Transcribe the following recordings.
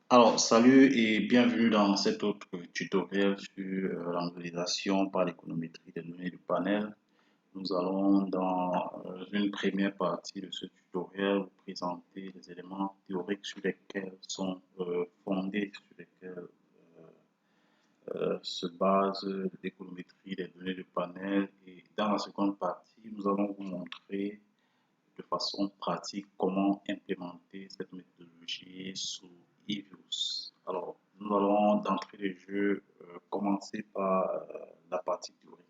Alors, salut et bienvenue dans cet autre tutoriel sur l'angularisation par l'économétrie des données du panel. Nous allons dans une première partie de ce tutoriel vous présenter les éléments théoriques sur lesquels sont fondés, sur lesquels se base l'économétrie des données du panel. Et dans la seconde partie, nous allons vous montrer de façon pratique comment implémenter cette méthodologie sous eViews. Alors, nous allons d'entrée de jeu commencer par la partie théorique.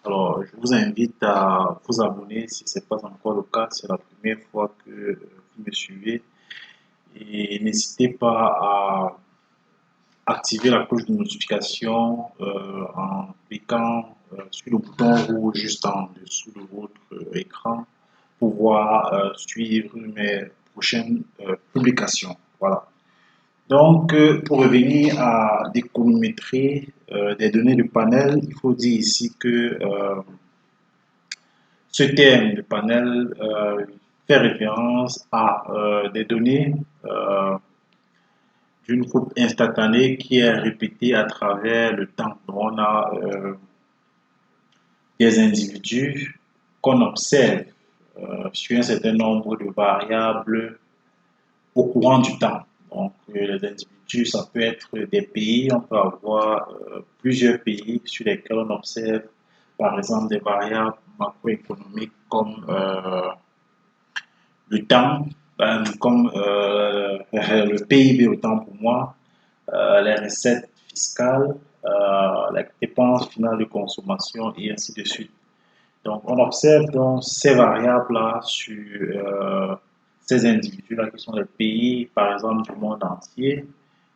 Alors, je vous invite à vous abonner si ce n'est pas encore le cas, c'est la première fois que vous me suivez. Et n'hésitez pas à activer la cloche de notification en cliquant sur le bouton rouge juste en dessous de votre écran pour pouvoir suivre mes prochaines publications. Voilà. Donc, pour revenir à l'économétrie des données de panel, il faut dire ici que ce terme de panel fait référence à des données d'une coupe instantanée qui est répétée à travers le temps. Donc, on a des individus qu'on observe sur un certain nombre de variables au courant du temps. Donc, les individus, ça peut être des pays, on peut avoir plusieurs pays sur lesquels on observe, par exemple, des variables macroéconomiques comme le temps, comme le PIB autant pour moi, les recettes fiscales, la dépense finale de consommation et ainsi de suite. Donc, on observe donc ces variables-là sur ces individus-là qui sont les pays, par exemple, du monde entier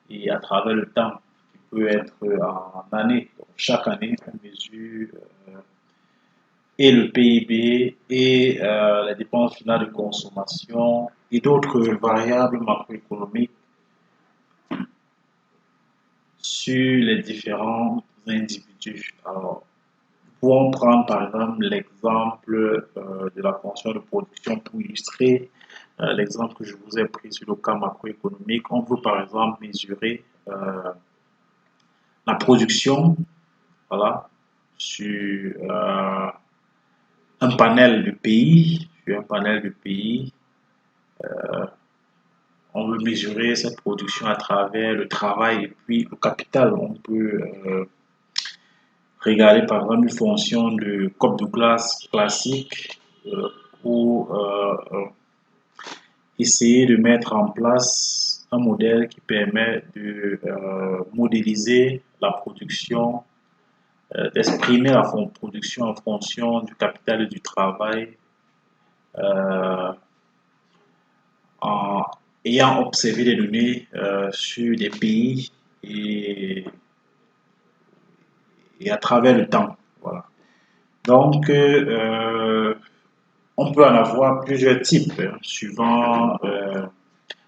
et à travers le temps, qui peut être en année. Donc, chaque année, on mesure et le PIB et les dépenses finales de consommation et d'autres variables macroéconomiques sur les différents individus. Alors, nous pouvons prendre par exemple l'exemple de la fonction de production pour illustrer l'exemple que je vous ai pris sur le cas macroéconomique. On veut par exemple mesurer la production, voilà, sur un panel de pays, sur un panel de pays. On veut mesurer cette production à travers le travail et puis le capital. On peut regarder par exemple une fonction de courbe de classe classique pour essayer de mettre en place un modèle qui permet de modéliser la production, d'exprimer la production en fonction du capital et du travail euh, en ayant observé des données sur des pays et, et à travers le temps. Voilà. Donc, on peut en avoir plusieurs types, hein, suivant,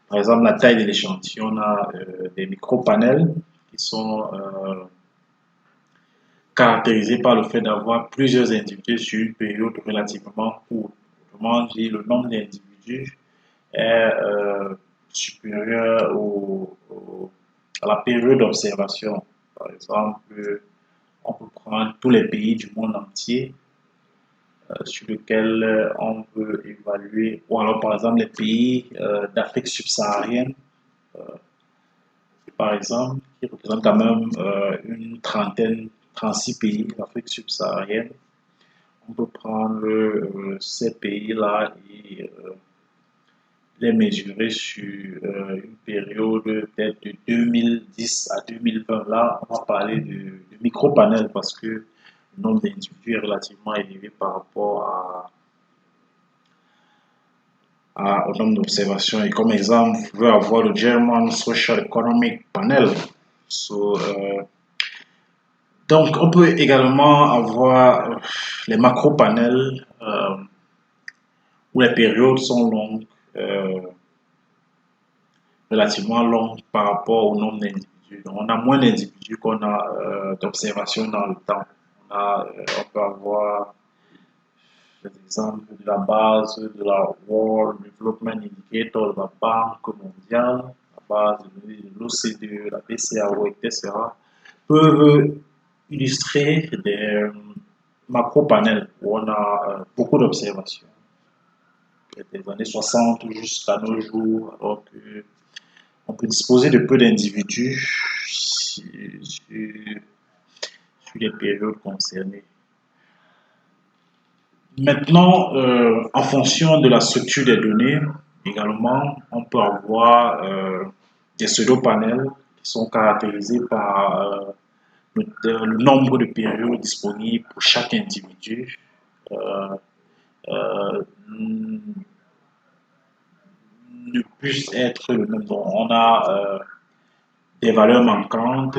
par exemple, la taille de l'échantillon. On a des micro-panels qui sont caractérisés par le fait d'avoir plusieurs individus sur une période relativement courte. Autrement dit, le nombre d'individus est supérieur à la période d'observation. Par exemple, on peut prendre tous les pays du monde entier sur lesquels on peut évaluer, ou alors par exemple les pays d'Afrique subsaharienne, euh, par exemple, qui représentent quand même une trentaine, 36 pays d'Afrique subsaharienne. On peut prendre ces pays-là et les mesurer sur une période peut-être de 2010 à 2020. Là, on va parler de micro-panel parce que le nombre d'individus est relativement élevé par rapport au nombre d'observations. Et comme exemple, vous pouvez avoir le German Social Economic Panel. So, donc, on peut également avoir les macro-panels où les périodes sont longues. Relativement longue par rapport au nombre d'individus. Donc, on a moins d'individus qu'on a d'observations dans le temps. On peut avoir des exemples de la base de la World Development Indicator de la Banque mondiale. base de données de l'OCDE, la BCAO, etc., peuvent illustrer des macro-panels où on a beaucoup d'observations, des années 60 jusqu'à nos jours, alors que on peut disposer de peu d'individus sur les périodes concernées. Maintenant, en fonction de la structure des données, également, on peut avoir des pseudo-panels qui sont caractérisés par le nombre de périodes disponibles pour chaque individu. Euh, euh, ne puisse être le même. Donc, on a des valeurs manquantes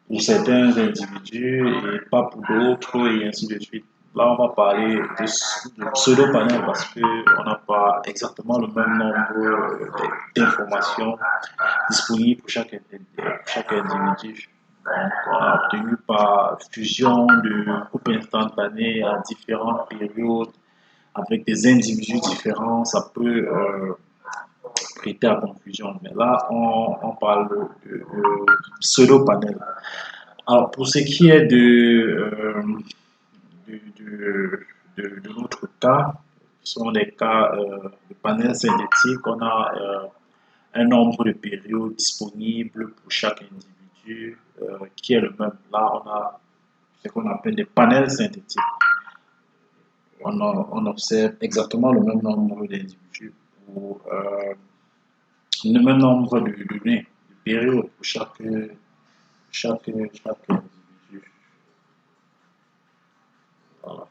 pour certains individus et pas pour d'autres, et ainsi de suite. Là, on va parler de pseudo-panel parce qu'on n'a pas exactement le même nombre d'informations disponibles pour chaque individu. Donc, on a obtenu par fusion de groupes instantanés à différentes périodes avec des individus différents, ça peut prêter à confusion. Mais là, on parle de pseudo-panel. Alors, pour ce qui est de, de notre cas, ce sont des cas de panel synthétique. On a un nombre de périodes disponibles pour chaque individu qui est le même. Là, on a ce qu'on appelle des panels synthétiques. On observe exactement le même nombre d'individus pour le même nombre de données, de périodes pour chaque individu. Voilà.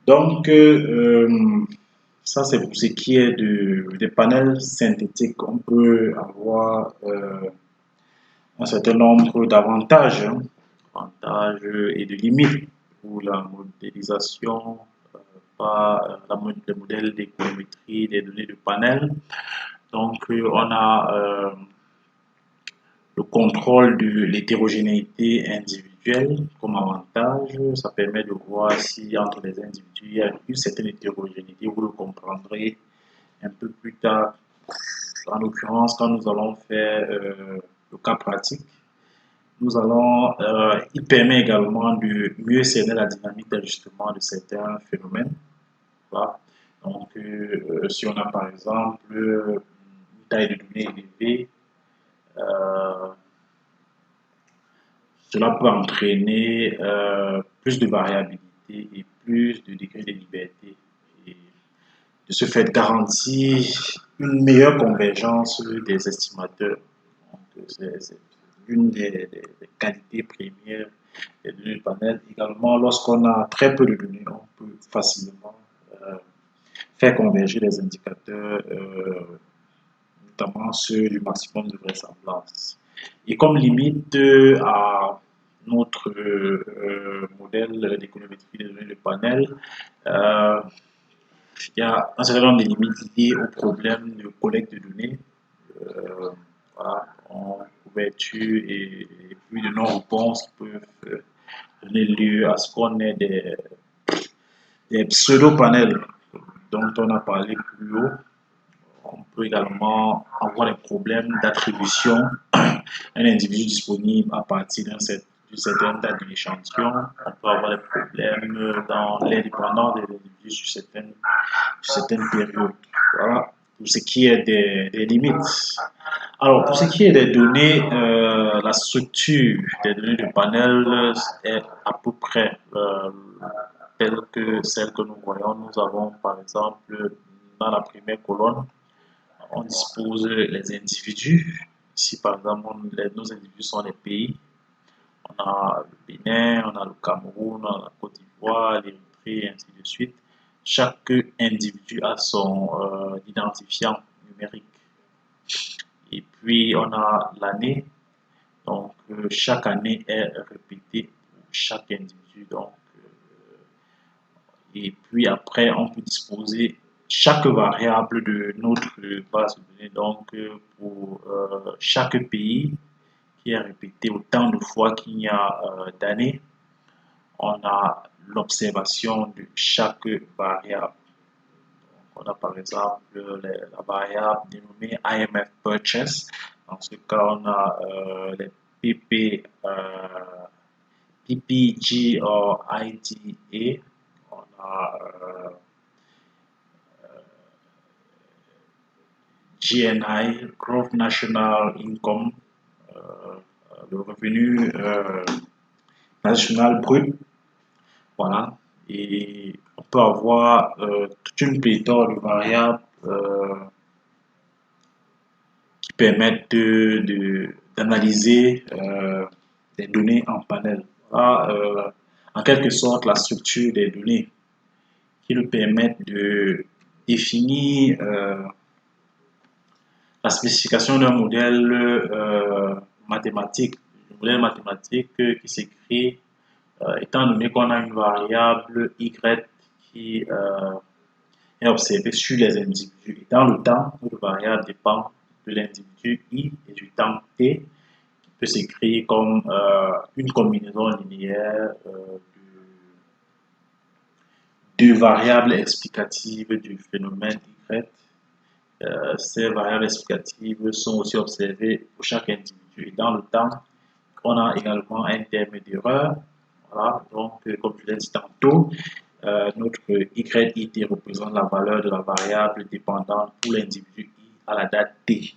Donc, ça c'est pour ce qui est des panels synthétiques. On peut avoir un certain nombre d'avantages, hein, avantages et de limites pour la modélisation par les modèles d'économétrie des données de panel. Donc, on a le contrôle de l'hétérogénéité individuelle comme avantage. Ça permet de voir si entre les individus il y a une certaine hétérogénéité. Vous le comprendrez un peu plus tard. En l'occurrence, quand nous allons faire le cas pratique, il permet également de mieux cerner la dynamique d'ajustement de certains phénomènes. Voilà. Donc, si on a par exemple une taille de données élevée, euh, cela peut entraîner plus de variabilité et plus de degré de liberté. Et de ce fait, garantir une meilleure convergence des estimateurs. C'est une des qualités premières des données de panel. Également, lorsqu'on a très peu de données, on peut facilement faire converger les indicateurs, notamment ceux du maximum de vraisemblance. Et comme limite à notre modèle d'économétrie des données de panel, euh, il y a un certain nombre de limites liées au problème de collecte de données, voilà, en couverture et puis de non-réponses qui peuvent donner lieu à ce qu'on ait des pseudo-panels dont on a parlé plus haut. On peut également avoir des problèmes d'attribution à un individu disponible à partir d'une certaine date de l'échantillon. On peut avoir des problèmes dans l'indépendance des individus sur certaines périodes. Voilà, pour ce qui est des limites. Alors, pour ce qui est des données, la structure des données de panel est à peu près telle que celle que nous voyons. Nous avons, par exemple, dans la première colonne, on dispose les individus. Ici, par exemple, nos individus sont les pays. On a le Bénin, on a le Cameroun, on a la Côte d'Ivoire, l'Érythrée, et ainsi de suite. Chaque individu a son identifiant numérique. Et puis, on a l'année. Donc, chaque année est répétée pour chaque individu. Donc, et puis après, on peut disposer chaque variable de notre base de données. Donc, pour chaque pays qui est répété autant de fois qu'il y a d'années, on a l'observation de chaque variable. On a par exemple la variable dénommée IMF Purchase. Dans ce cas, on a les PPG or ITA. On a GNI, Gross National Income, le revenu national brut. Voilà. Et on peut avoir toute une pléthore de variables qui permettent d'analyser des données en panel. Voilà, en quelque sorte, la structure des données qui nous permettent de définir la spécification d'un modèle mathématique. Un modèle mathématique qui s'écrit étant donné qu'on a une variable y qui est observée sur les individus. Et dans le temps, notre variable dépend de l'individu i et du temps t, qui peut s'écrire comme une combinaison linéaire de variables explicatives du phénomène y. Ces variables explicatives sont aussi observées pour chaque individu. Et dans le temps, on a également un terme d'erreur. Voilà, donc comme je l'ai dit tantôt, notre YIT représente la valeur de la variable dépendante pour l'individu I à la date T.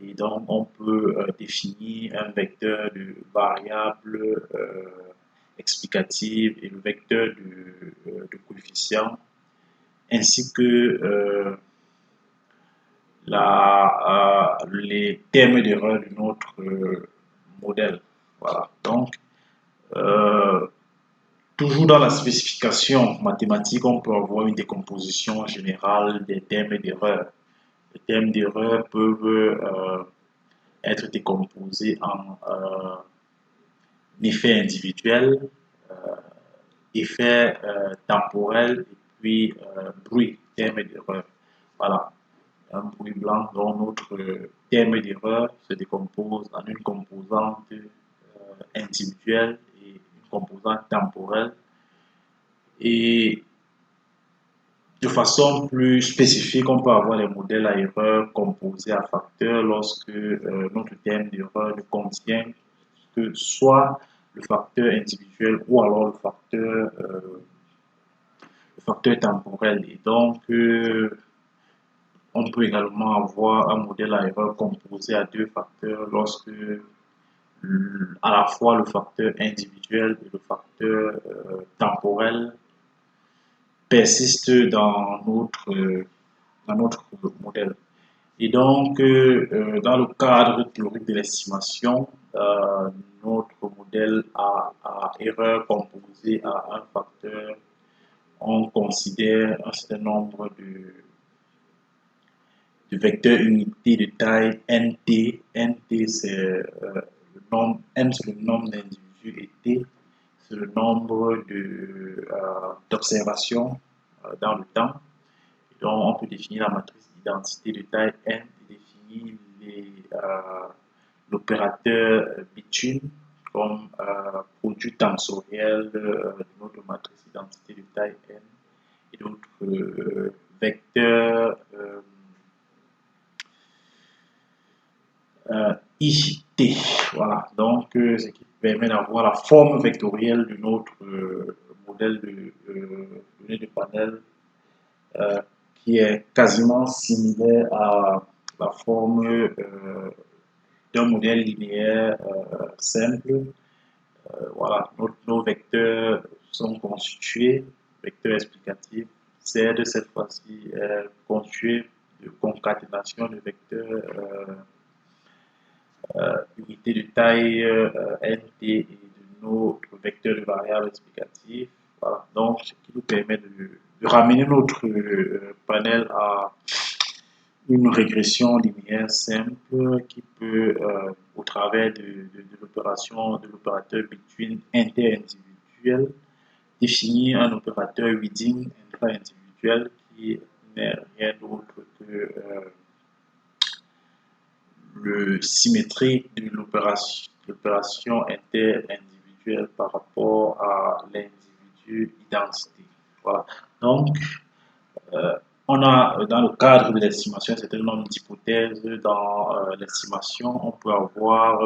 Et donc, on peut définir un vecteur de variable explicative et le vecteur de coefficient, ainsi que les termes d'erreur de notre modèle. Voilà. Donc, toujours dans la spécification mathématique, on peut avoir une décomposition générale des termes d'erreur. Les termes d'erreur peuvent être décomposés en effet individuel, effet temporel et puis bruit, terme d'erreur. Voilà. Un bruit blanc dont notre terme d'erreur se décompose en une composante individuelle et une composante temporelle. Et de façon plus spécifique, on peut avoir les modèles à erreur composés à facteurs lorsque notre terme d'erreur ne contient que soit le facteur individuel ou alors le facteur temporel. Et donc, on peut également avoir un modèle à erreur composé à deux facteurs lorsque à la fois le facteur individuel et le facteur temporel persistent dans notre modèle. Et donc, dans le cadre théorique de l'estimation, notre modèle à erreur composé à un facteur, on considère un certain nombre de vecteurs unités de taille nt. Nt, c'est le nombre, n c'est le nombre d'individus et t, c'est le nombre d'observations dans le temps. Et donc, on peut définir la matrice d'identité de taille n et définir l'opérateur between comme produit tensoriel de notre matrice d'identité de taille n et d'autres vecteurs IT. Voilà, donc ce qui permet d'avoir la forme vectorielle de notre modèle de données de panel qui est quasiment similaire à la forme d'un modèle linéaire simple. Voilà, nos vecteurs sont constitués, vecteurs explicatifs. C'est de cette fois-ci constitué de concaténation de vecteurs unité de taille nt et de notre vecteur de variables explicatives. Voilà. Donc, ce qui nous permet de ramener notre panel à une régression linéaire simple qui peut, au travers de l'opération de l'opérateur between inter-individuel, définir un opérateur within intra-individuel qui n'est rien d'autre que le symétrique de l'opération inter-individuelle. individuel par rapport à l'individu identité. Voilà. Donc, on a dans le cadre de l'estimation un certain nombre d'hypothèses. Dans l'estimation, on peut avoir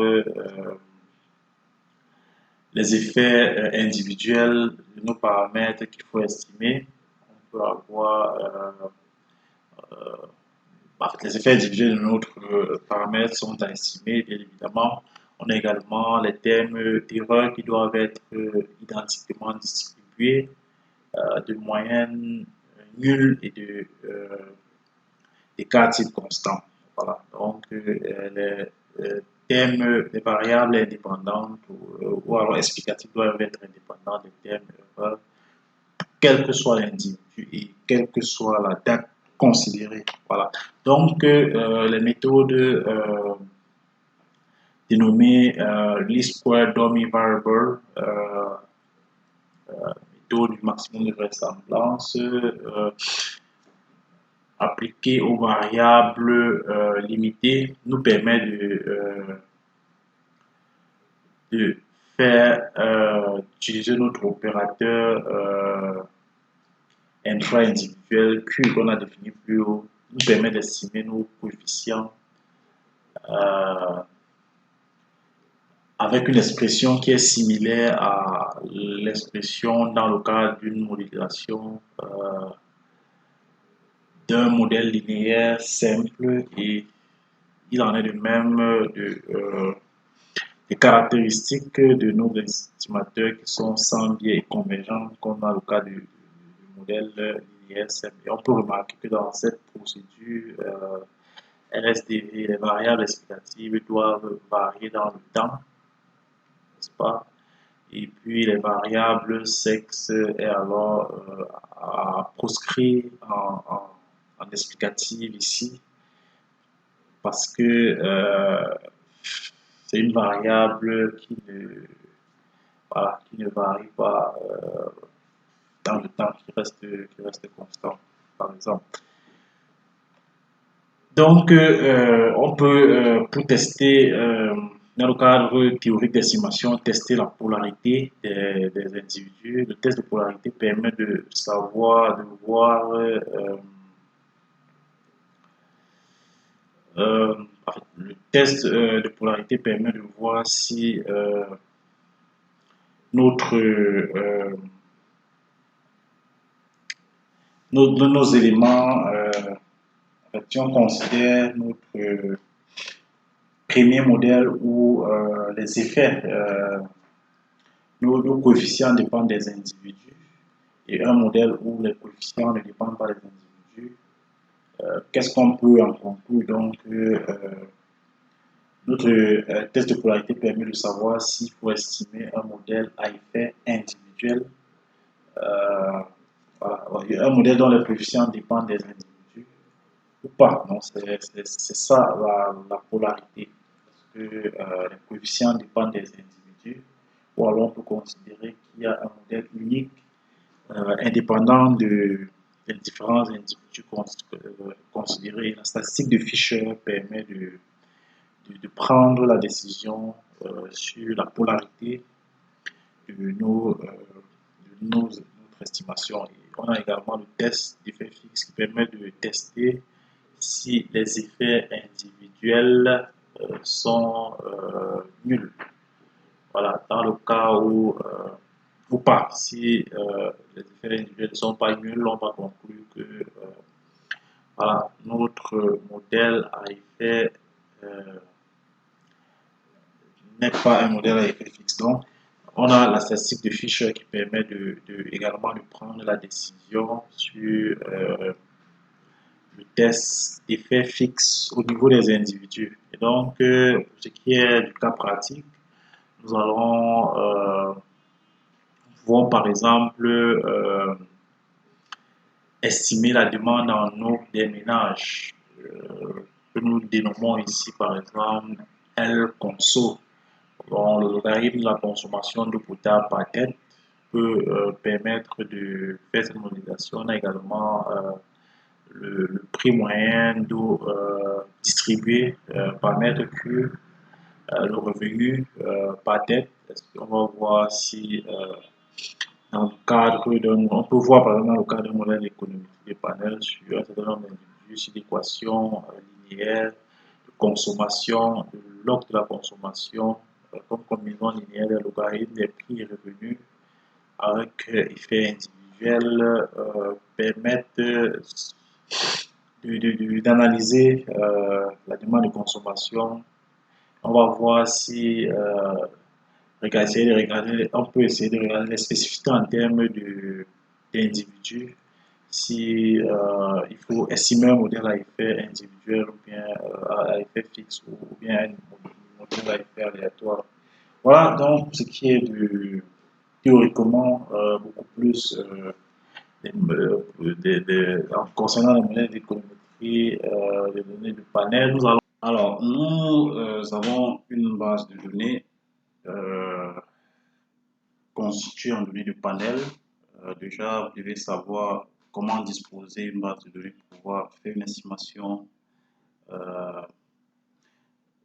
les effets individuels de nos paramètres qu'il faut estimer. On peut avoir les effets individuels de notre paramètre sont à estimer, bien évidemment. On a également les thèmes d'erreur qui doivent être identiquement distribués, de moyenne nulle et des cas types constants. Voilà. Donc, les thèmes, les variables indépendantes ou alors explicatives doivent être indépendants des thèmes erreurs, quel que soit l'individu et quelle que soit la date considérée. Voilà. Donc, les méthodes dénommées least square dummy variable, méthode du maximum de vraisemblance, appliquée aux variables limitées, nous permet de faire utiliser notre opérateur intra-individuel Q qu'on a défini plus haut, nous permet d'estimer nos coefficients avec une expression qui est similaire à l'expression dans le cadre d'une modélisation d'un modèle linéaire simple, et il en est de même des caractéristiques de nos estimateurs qui sont sans biais et convergents comme dans le cas du modèle linéaire simple. Et on peut remarquer que dans cette procédure LSDV, les variables explicatives doivent varier dans le temps, n'est-ce pas? Et puis les variables sexe est alors à proscrire en explicative ici, parce que c'est une variable qui ne varie pas dans le temps, qui reste constant, par exemple. Donc, on peut, pour tester, dans le cadre théorique d'estimation, tester la polarité des individus. Le test de polarité permet de savoir, de voir, le test de polarité permet de voir si nos éléments, si on considère notre premier modèle où les effets, nos coefficients dépendent des individus, et un modèle où les coefficients ne dépendent pas des individus, qu'est-ce qu'on peut en conclure? Donc, notre test de polarité permet de savoir s'il faut estimer un modèle à effet individuel, voilà, un modèle dont les coefficients dépendent des individus ou pas. Donc, c'est ça la polarité. Que les coefficients dépendent des individus, ou alors on peut considérer qu'il y a un modèle unique, indépendant des différents individus considérés. La statistique de Fisher permet de prendre la décision sur la polarité de notre estimation. Et on a également le test d'effet fixe qui permet de tester si les effets individuels sont nuls. Voilà, dans le cas où, ou pas, si les effets individuels ne sont pas nuls, on va conclure que voilà, notre modèle à effet n'est pas un modèle à effet fixe. Donc, on a la statistique de Fisher qui permet également de prendre la décision sur le test d'effet fixe au niveau des individus. Et donc, ce qui est du cas pratique, nous pouvons par exemple estimer la demande en eau des ménages, que nous dénommons ici par exemple L conso. Le logarithme de la consommation d'eau potable par tête peut permettre de faire cette modélisation. On a également le prix moyen d'eau distribué par mètre cube le revenu par tête. On va voir si dans le cadre on peut voir par exemple dans le cadre d'un modèle économique des panels sur un certain nombre d'individus, sur l'équation linéaire de consommation, de log de la consommation, comme combinaison linéaire des logarithmes des prix et revenus avec effet individuel permettent d'analyser la demande de consommation. On va voir si on peut essayer de regarder les spécificités en termes d'individus, si il faut estimer un modèle à effet individuel ou bien à effet fixe ou bien un modèle à effet aléatoire. Voilà donc ce qui est théoriquement beaucoup plus concernant les modèles d'économétrie des données de panel. Alors, nous avons une base de données euh, constituée en données de panel. Déjà, vous devez savoir comment disposer une base de données pour pouvoir faire une estimation euh,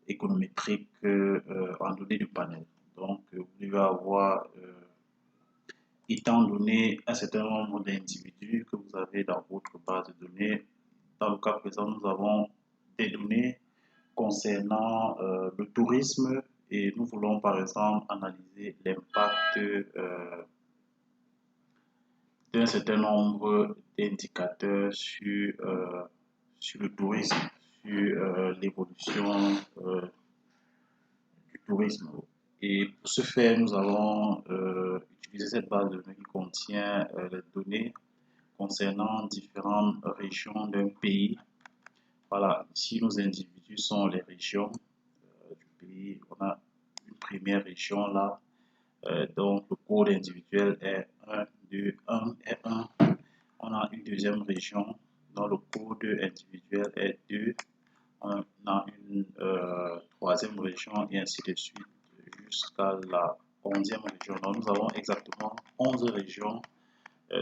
économétrique en données de panel. Donc, vous devez avoir, étant donné un certain nombre d'individus que vous avez dans votre base de données, dans le cas présent, nous avons des données concernant le tourisme et nous voulons par exemple analyser l'impact d'un certain nombre d'indicateurs sur le tourisme, sur l'évolution du tourisme. Et pour ce faire, nous allons utiliser cette base de données qui contient les données concernant différentes régions d'un pays. Voilà, ici nos individus sont les régions du pays. On a une première région là, donc le code individuel est 1, 2, 1 et 1. On a une deuxième région dont le code individuel est 2. On a une troisième région et ainsi de suite jusqu'à la 11e région. Donc nous avons exactement 11 régions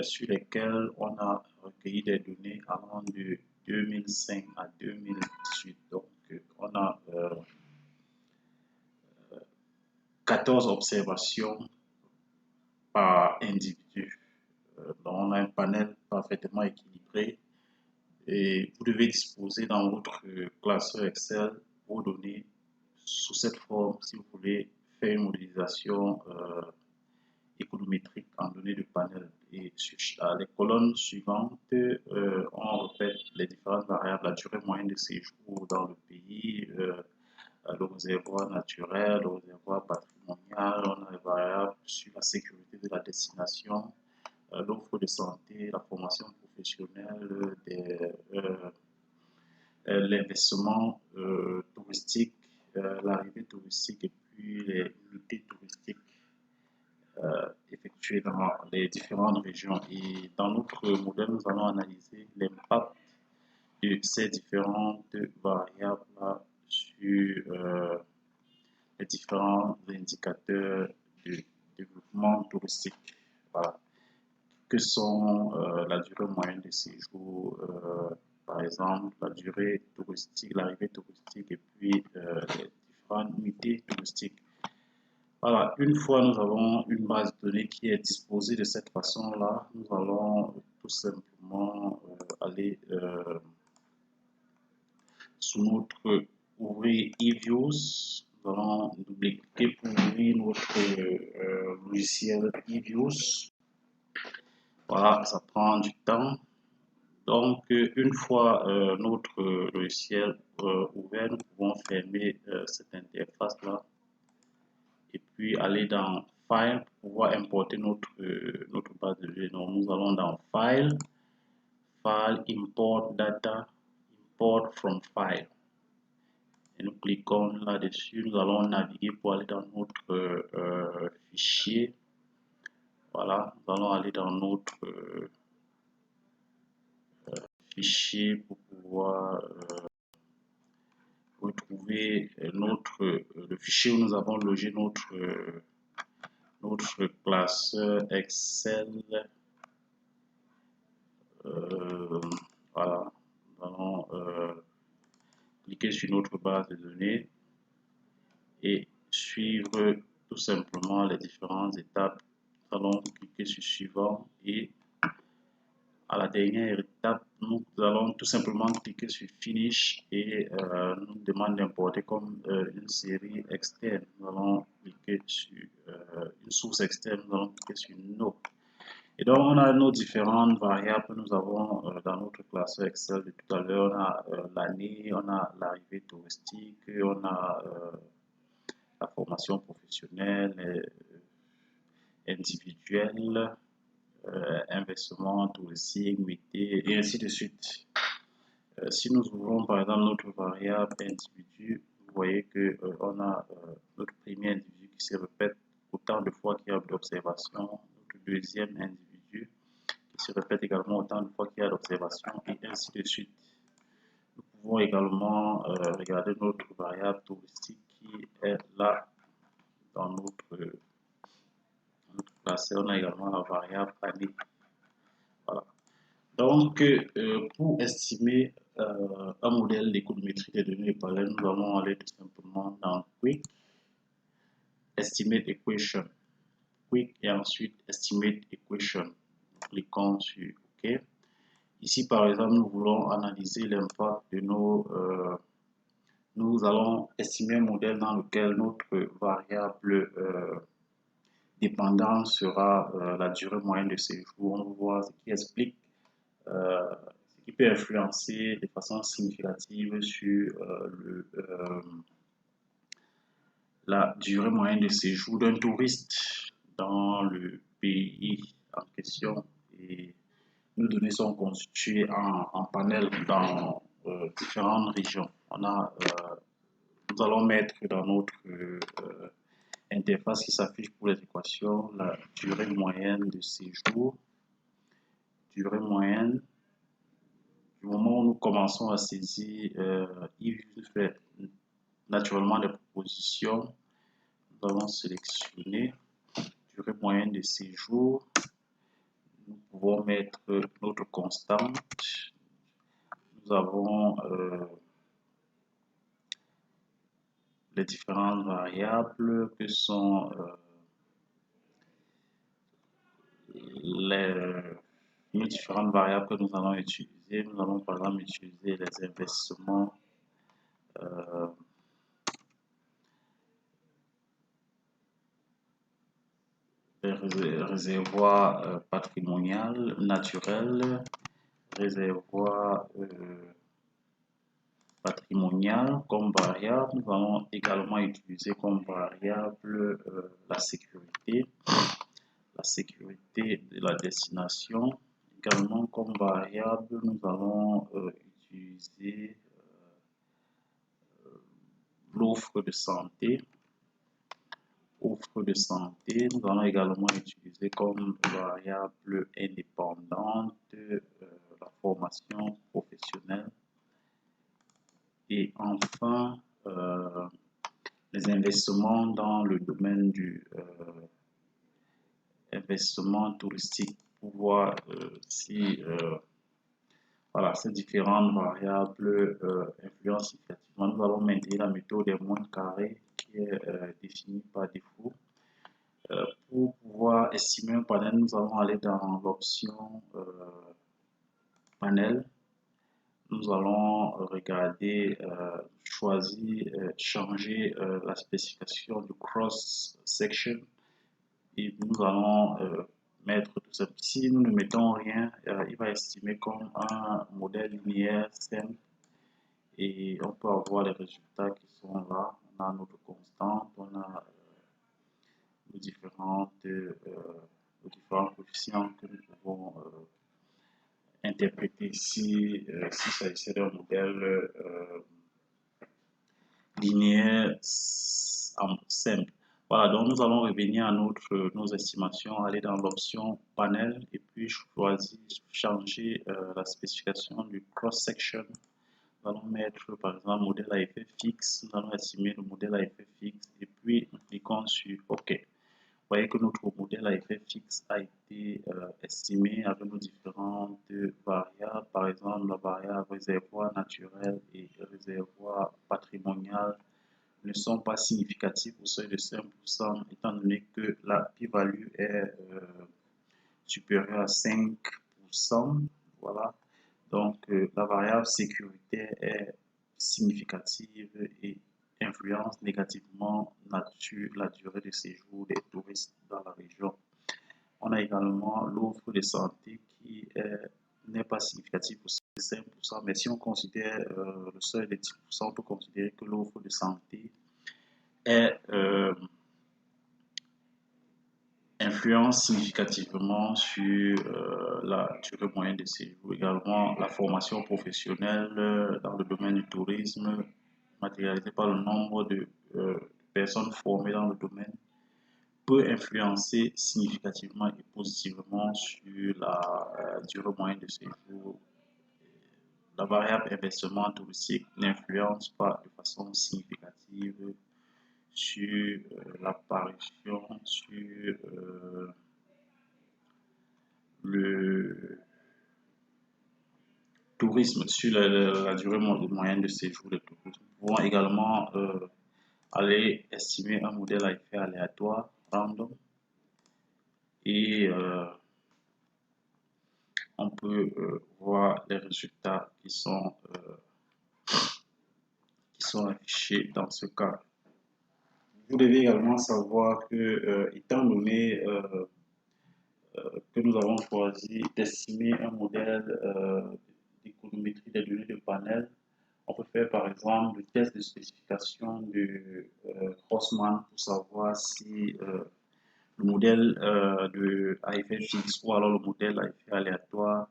sur lesquelles on a recueilli des données allant de 2005 à 2018. Donc on a 14 observations par individu. Donc on a un panel parfaitement équilibré et vous devez disposer dans votre classeur Excel vos données sous cette forme si vous voulez faire une modélisation économétrique en données de panel. Et sur les colonnes suivantes, on répète les différentes variables, la durée moyenne de séjour dans le pays, le réservoir naturel, le réservoir patrimonial, on a les variables sur la sécurité de la destination, l'offre de santé, la formation professionnelle, l'investissement touristique, l'arrivée touristique et puis les unités touristiques effectuées dans les différentes régions. Et dans notre modèle, nous allons analyser l'impact de ces différentes variables sur les différents indicateurs de développement touristique. Voilà. Que sont la durée moyenne de séjour, par exemple, la durée touristique, l'arrivée touristique et puis les différentes unités touristiques. Voilà, une fois nous avons une base de données qui est disposée de cette façon-là, nous allons tout simplement aller sous notre ouvrier eViews. Nous allons double-cliquer pour ouvrir notre logiciel eViews. Voilà, ça prend du temps. Donc, une fois notre logiciel ouvert, nous pouvons fermer cette interface-là et puis aller dans File pour pouvoir importer notre base de données. Donc, nous allons dans File, File, Import Data, Import from File. Et nous cliquons là-dessus. Nous allons naviguer pour aller dans notre fichier. Voilà, nous allons aller dans notre fichier pour pouvoir retrouver le fichier où nous avons logé notre classeur Excel. Voilà, nous allons cliquer sur notre base de données et suivre tout simplement les différentes étapes. Nous allons cliquer sur suivant et à la dernière étape, nous allons tout simplement cliquer sur Finish et nous demande d'importer comme une série externe. Nous allons cliquer sur une source externe, nous allons cliquer sur No. Et donc, on a nos différentes variables que nous avons dans notre classeur Excel de tout à l'heure. On a l'année, on a l'arrivée touristique, on a la formation professionnelle, individuelle, investissement touristique, métier, et ainsi de suite. Si nous ouvrons par exemple notre variable individu, vous voyez que on a notre premier individu qui se répète autant de fois qu'il y a d'observation, notre deuxième individu qui se répète également autant de fois qu'il y a d'observation, et ainsi de suite. Nous pouvons également regarder notre variable touristique qui est là dans notre classeur. On a également la variable année. Voilà. Donc, pour estimer un modèle d'économétrie des données épargnées, nous allons aller tout simplement dans Quick, Estimate Equation. Quick et ensuite Estimate Equation. Nous cliquons sur OK. Ici, par exemple, nous voulons analyser l'impact de nos... nous allons estimer un modèle dans lequel notre variable dépendance sera la durée moyenne de séjour. On voit ce qui explique ce qui peut influencer de façon significative sur la durée moyenne de séjour d'un touriste dans le pays en question. Et nos données sont constituées en panels dans différentes régions. Nous allons mettre dans notre interface qui s'affiche pour les équations la durée moyenne de séjour, durée moyenne. Du moment où nous commençons à saisir, il fait naturellement des propositions. Nous allons sélectionner durée moyenne de séjour. Nous pouvons mettre notre constante. Nous avons les différentes variables que sont les différentes variables que nous allons utiliser. Nous allons par exemple utiliser les investissements, les réservoirs patrimonial, naturel, réservoir patrimonial comme variable. Nous allons également utiliser comme variable la sécurité de la destination. Également comme variable, nous allons utiliser l'offre de santé. Offre de santé, nous allons également utiliser comme variable indépendante la formation professionnelle. Et enfin, les investissements dans le domaine du investissement touristique pour voir si voilà, ces différentes variables influencent significativement. Nous allons maintenir la méthode des moins carrés qui est définie par défaut. Pour pouvoir estimer un panel, nous allons aller dans l'option panel. Nous allons regarder, choisir, changer la spécification du cross-section et nous allons mettre tout ça. Si nous ne mettons rien, il va estimer comme un modèle linéaire simple et on peut avoir les résultats qui sont là. On a notre constante, on a nos différents coefficients que nous pouvons interpréter si s'agissait d'un modèle linéaire simple. Voilà, donc nous allons revenir à nos estimations, aller dans l'option panel et puis choisir, changer la spécification du cross-section. Nous allons mettre par exemple modèle à effet fixe, nous allons estimer le modèle à effet fixe et puis nous cliquons sur OK. Vous voyez que notre modèle à effet fixe a été estimé avec nos différentes variables, par exemple la variable réservoir naturel et réservoir patrimonial, le ne sont pas significatifs au seuil de 5%, étant donné que la p-value est supérieure à 5%. Voilà. Donc, la variable sécurité est significative et influence négativement la durée de séjour des touristes dans la région. On a également l'offre de santé qui n'est pas significative pour 5%, mais si on considère le seuil de 10%, on peut considérer que l'offre de santé est influence significativement sur la durée moyenne de séjour. Également, la formation professionnelle dans le domaine du tourisme, matérialisée par le nombre de personnes formées dans le domaine, peut influencer significativement et positivement sur la durée moyenne de séjour. La variable investissement touristique n'influence pas de façon significative sur l'apparition, sur le tourisme, sur la durée moyenne de séjour des touristes. Nous pouvons également aller estimer un modèle à effet aléatoire, random, et on peut voir les résultats qui sont affichés dans ce cas. Vous devez également savoir que, étant donné que nous avons choisi d'estimer un modèle d'économétrie des données de panel, on peut faire par exemple le test de spécification de Grossman pour savoir si le modèle à effet fixe ou alors le modèle à effet aléatoire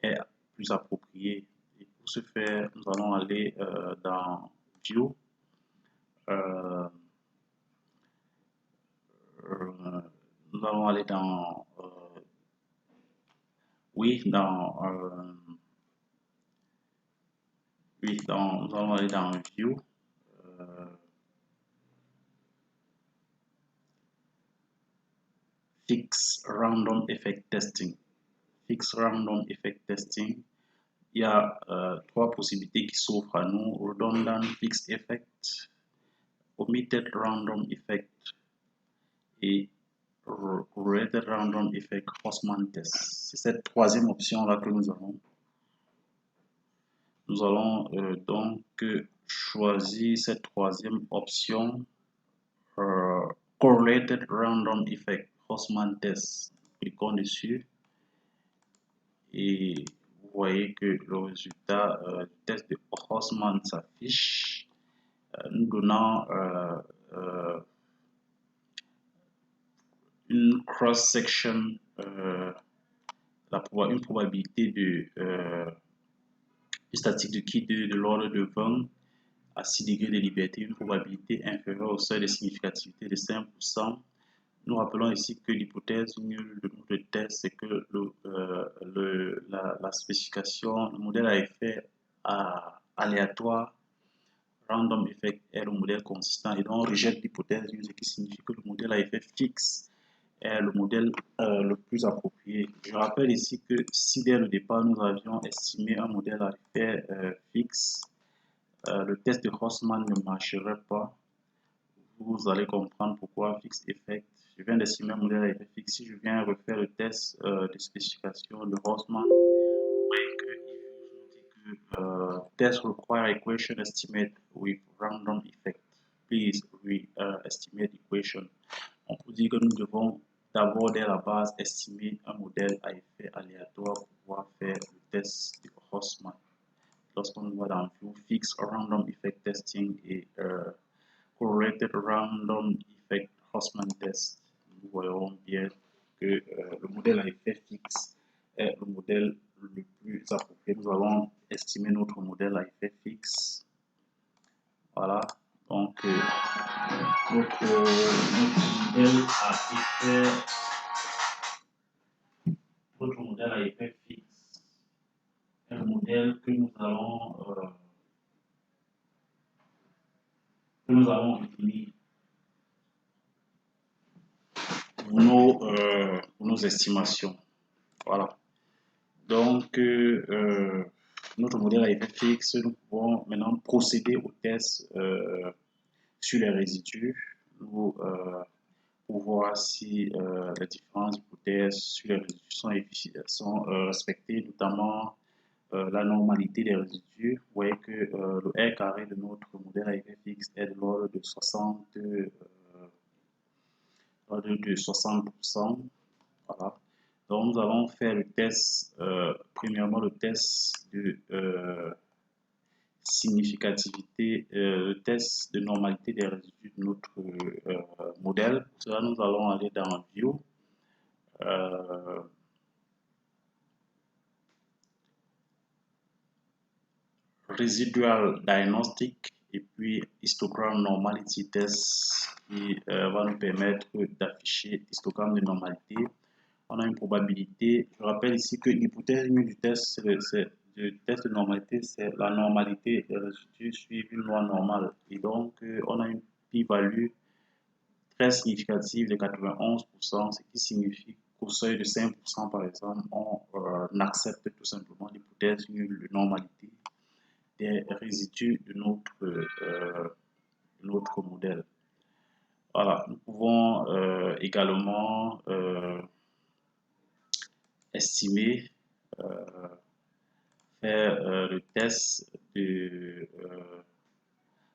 est plus approprié. Et pour ce faire, nous allons aller dans View. Nous allons aller dans nous allons aller dans View. Fixed Random Effect Testing. Fixed Random Effect Testing. Il y a trois possibilités qui s'offrent à nous: Redundant Fixed Effect, Omitted Random Effect et Related Random Effect Horseman Test. C'est cette troisième option-là que nous avons. Nous allons donc choisir cette troisième option, Correlated Random Effect Horseman Test. Cliquons dessus et vous voyez que le résultat du test de Horseman s'affiche, nous donnant une cross-section, une probabilité de statistique de qui de l'ordre de 20 à 6 degrés de liberté, une probabilité inférieure au seuil de significativité de 5%. Nous rappelons ici que l'hypothèse nulle de notre test, c'est que la spécification, le modèle à effet aléatoire, random effect, est le modèle consistant, et donc on rejette l'hypothèse nulle, ce qui signifie que le modèle à effet fixe est le modèle le plus approprié. Je rappelle ici que si dès le départ nous avions estimé un modèle à effet fixe, le test de Horseman ne marcherait pas. Vous allez comprendre pourquoi Fixed Effect. Je viens d'estimer un modèle à effet fixe. Si je viens refaire le test de spécification de Horseman, vous voyez que test require equation estimate with random effect. Please estimate equation. On peut dire que nous devons d'abord dès la base estimer un modèle à effet aléatoire pour pouvoir faire le test de Horseman. Lorsqu'on voit dans View, Fixed Random Effect Testing et Correlated Random Effect Horseman Test, nous voyons bien que le modèle à effet fixe est le modèle le plus approprié. Nous allons estimer notre modèle à effet fixe. Voilà, donc notre modèle à effet fixe est le modèle que nous allons définir pour nos estimations. Voilà. Donc, notre modèle à effet fixe, nous pouvons maintenant procéder au test sur les résidus, pour voir si les différentes hypothèses sur les résidus sont respectées, notamment la normalité des résidus. Vous voyez que le R carré de notre modèle à effet fixe est de l'ordre de 60%. Voilà. Donc, nous allons faire le test, premièrement le test de significativité, le test de normalité des résidus de notre modèle. Pour cela, nous allons aller dans View. Residual Diagnostic et puis Histogram Normality Test qui va nous permettre d'afficher l'histogramme de normalité. On a une probabilité. Je rappelle ici que l'hypothèse du test, du test de normalité, c'est la normalité des résidus suivant une loi normale. Et donc, on a une p-value très significative de 91%, ce qui signifie qu'au seuil de 5%, par exemple, on accepte tout simplement l'hypothèse nulle de normalité des résidus de notre modèle. Voilà, nous pouvons également estimer, faire le test de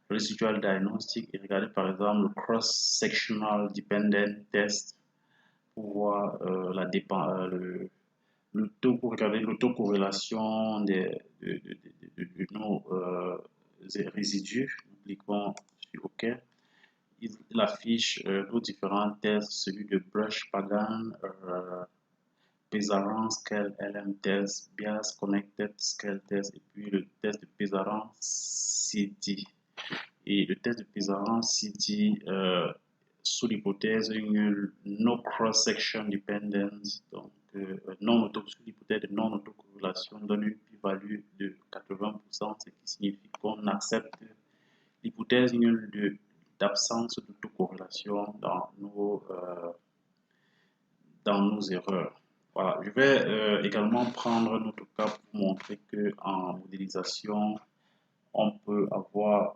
residual diagnostic et regarder par exemple le cross-sectional dependent test pour voir regarder l'autocorrélation de nos résidus. Nous cliquons sur OK. Il affiche nos différents tests, celui de Brush-Pagan, Pesaran Scale LM Test, Bias Connected Scale Test et puis le test de Pesaran CD. Et le test de Pesaran CD sous l'hypothèse no cross-section dependence, donc sous l'hypothèse de non-autocorrélation donne une p-value de 80%, ce qui signifie qu'on accepte l'hypothèse nulle d'absence d'autocorrélation dans nos erreurs. Voilà, je vais également prendre notre cas pour montrer qu'en modélisation, on peut avoir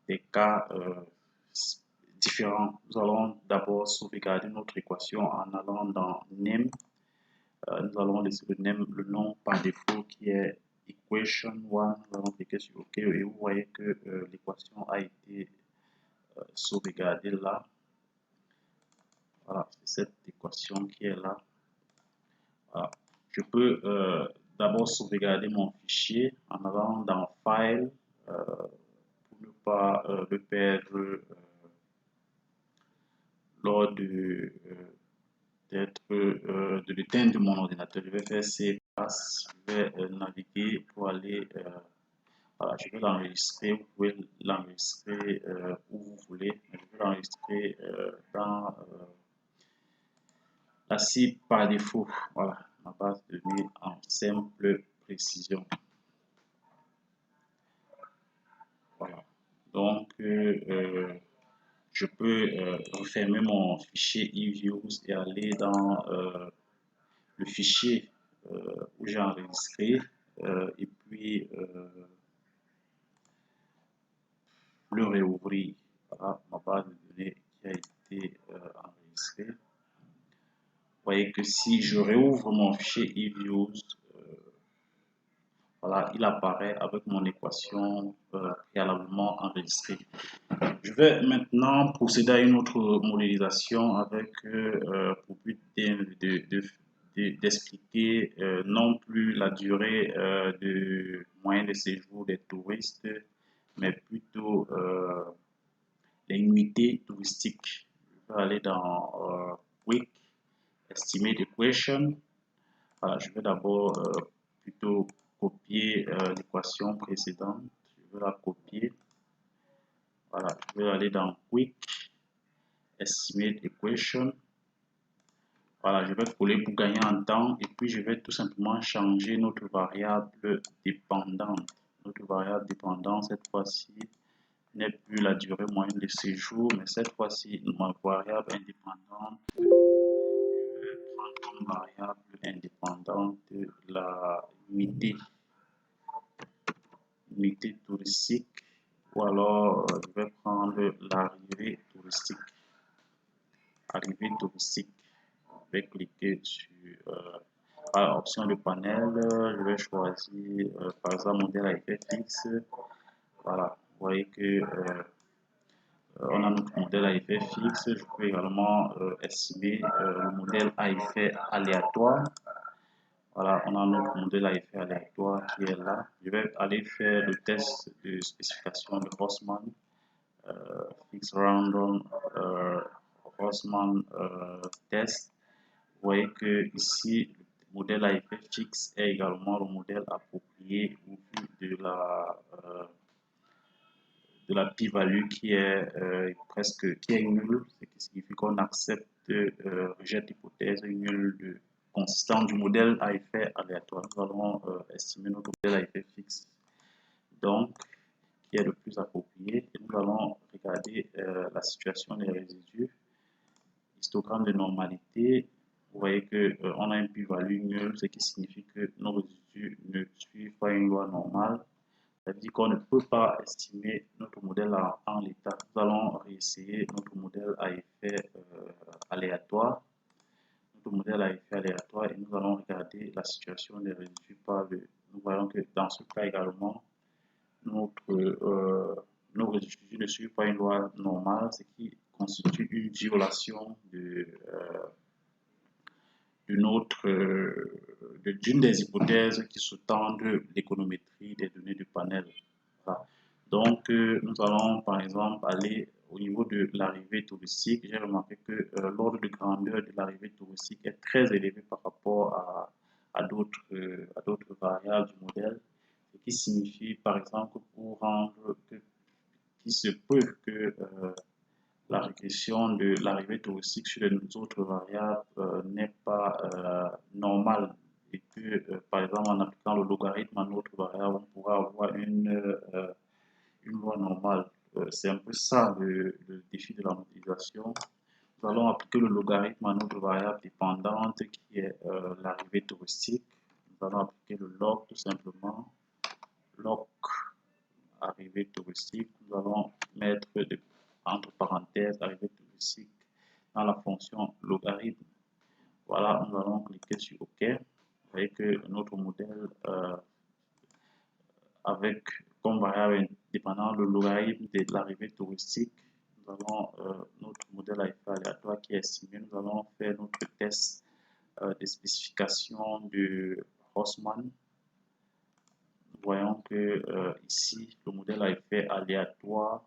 des cas différents. Nous allons d'abord sauvegarder notre équation en allant dans Name. Nous allons laisser le nom par défaut qui est Equation 1. Nous allons cliquer sur OK et vous voyez que l'équation a été sauvegardée là. Voilà, c'est cette équation qui est là. Voilà. Je peux d'abord sauvegarder mon fichier en allant dans File pour ne pas le perdre lors de l'éteinte de mon ordinateur. Je vais faire Save As, je vais naviguer pour aller, voilà, je vais l'enregistrer, vous pouvez l'enregistrer où vous voulez, mais je vais l'enregistrer dans la cible par défaut, voilà, ma base de données en simple précision. Voilà, donc je peux refermer mon fichier eViews et aller dans le fichier où j'ai enregistré et puis le réouvrir. Voilà ma base de données qui a été enregistrée. Vous voyez que si je réouvre mon fichier eViews, voilà, il apparaît avec mon équation préalablement enregistrée. Je vais maintenant procéder à une autre modélisation avec pour but d'expliquer non plus la durée de moyen de séjour des touristes, mais plutôt les nuitées touristiques. Je vais aller dans Quick Estimate Equation. Voilà, je vais d'abord plutôt copier l'équation précédente. Je vais la copier. Voilà, je vais aller dans Quick Estimate Equation. Voilà, je vais coller pour gagner en temps et puis je vais tout simplement changer notre variable dépendante. Notre variable dépendante, cette fois-ci, n'est plus la durée moyenne de séjour, mais cette fois-ci, ma variable indépendante, je vais prendre comme variable indépendante la nuitée touristique. ou alors je vais prendre l'arrivée touristique. Arrivée touristique. Je vais cliquer sur option de panel. Je vais choisir par exemple modèle à effet fixe. Voilà, vous voyez que on a notre modèle à effet fixe. Je peux également estimer le modèle à effet aléatoire. Voilà, on a notre modèle à effet aléatoire qui est là. Je vais aller faire le test de spécification de Haussmann, Fixed Random Haussmann test. Vous voyez que ici, le modèle à effet fixe est également le modèle approprié au vu de la p-value qui est nulle, ce qui signifie qu'on accepte, rejette l'hypothèse nulle de consistance du modèle à effet aléatoire. Nous allons estimer notre modèle à effet fixe, donc qui est le plus approprié, et nous allons regarder la situation des résidus, histogramme de normalité. Vous voyez que on a une p-value nulle, ce qui signifie que nos résidus ne suivent pas une loi normale. Ça veut dire qu'on ne peut pas estimer notre modèle en l'état. Nous allons réessayer notre modèle à effet aléatoire. Notre modèle à effet aléatoire, et nous allons regarder la situation des résidus par le. Nous voyons que dans ce cas également, nos résidus ne suivent pas une loi normale, ce qui constitue une violation d'une des hypothèses qui sous-tendent l'économétrie des données du panel. Voilà. Donc, nous allons par exemple aller au niveau de l'arrivée touristique. J'ai remarqué que l'ordre de grandeur de l'arrivée touristique est très élevé par rapport à d'autres variables du modèle, ce qui signifie par exemple pour rendre qu'il se peut que la régression de l'arrivée touristique sur les autres variables n'est pas normale, et que par exemple en appliquant le logarithme à notre variable, on pourra avoir une loi normale. C'est un peu ça le défi de la modélisation. Nous allons appliquer le logarithme à notre variable dépendante qui est l'arrivée touristique. Nous allons appliquer le log tout simplement, log arrivée touristique. Nous allons mettre entre parenthèses arrivée touristique dans la fonction logarithme. Voilà, nous allons cliquer sur OK. Vous voyez que notre modèle avec comme variable indépendante le logarithme de l'arrivée touristique, nous avons notre modèle à effet aléatoire qui est estimé. Nous allons faire notre test de spécification de Haussmann. Nous voyons que ici, le modèle à effet aléatoire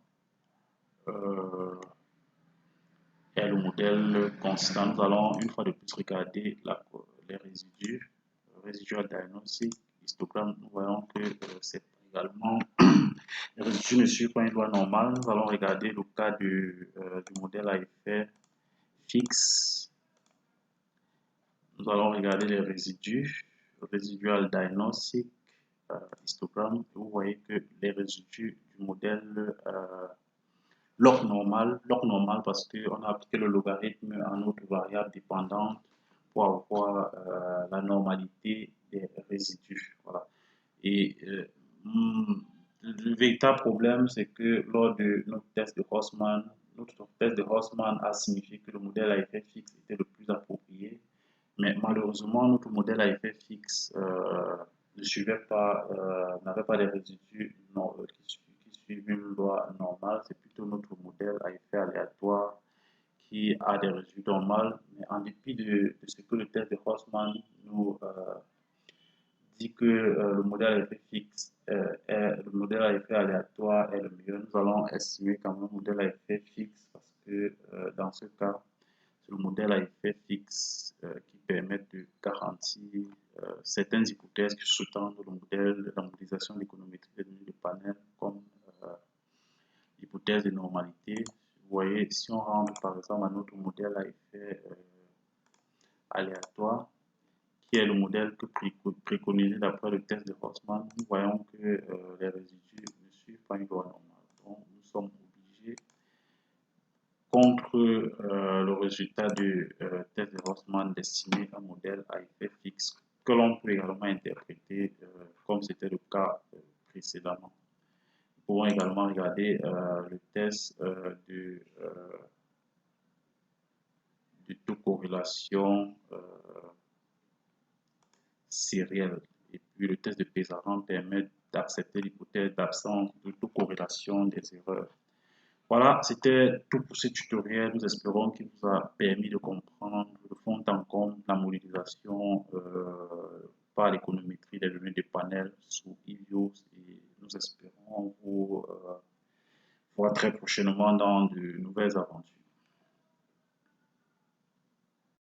est le modèle constant. Nous allons une fois de plus regarder les résidus, residual diagnostic, histogramme. Nous voyons que c'est également les résidus ne suivent pas une loi normale. Nous allons regarder le cas du modèle à effet fixe. Nous allons regarder les résidus, residual diagnostic, histogramme. Vous voyez que les résidus du modèle log normal parce qu'on a appliqué le logarithme à notre variable dépendante pour avoir la normalité des résidus. Voilà. Et le véritable problème, c'est que lors de notre test de Haussmann, a signifié que le modèle à effet fixe était le plus approprié. Mais malheureusement, notre modèle à effet fixe n'avait pas des résidus qui suivent une loi normale. C'est plutôt notre modèle à effet aléatoire qui a des résidus normaux. Mais en dépit de ce que le test de Haussmann nous dit que le modèle à effet fixe le modèle à effet aléatoire est le meilleur, nous allons estimer quand même le modèle à effet fixe parce que dans ce cas, c'est le modèle à effet fixe qui permet de garantir certaines hypothèses qui sous-tendent le modèle, la modélisation de l'économétrie des données de panel, comme l'hypothèse de normalité. Vous voyez, si on rentre par exemple à notre modèle à effet aléatoire, qui est le modèle que préconisé d'après le test de Haussmann, nous voyons que les résidus ne suivent pas une loi normale. Donc, nous sommes obligés, contre le résultat du test de Haussmann, d'estimer un modèle à effet fixe que l'on peut également interpréter comme c'était le cas précédemment. pouvons également regarder le test de taux-corrélation sérielle. Et puis le test de Pesarand permet d'accepter l'hypothèse d'absence de taux-corrélation des erreurs. Voilà, c'était tout pour ce tutoriel. Nous espérons qu'il vous a permis de comprendre le fond en comble la modélisation par l'économétrie des données de panel sous EVIOS, et nous espérons vous voir très prochainement dans de nouvelles aventures.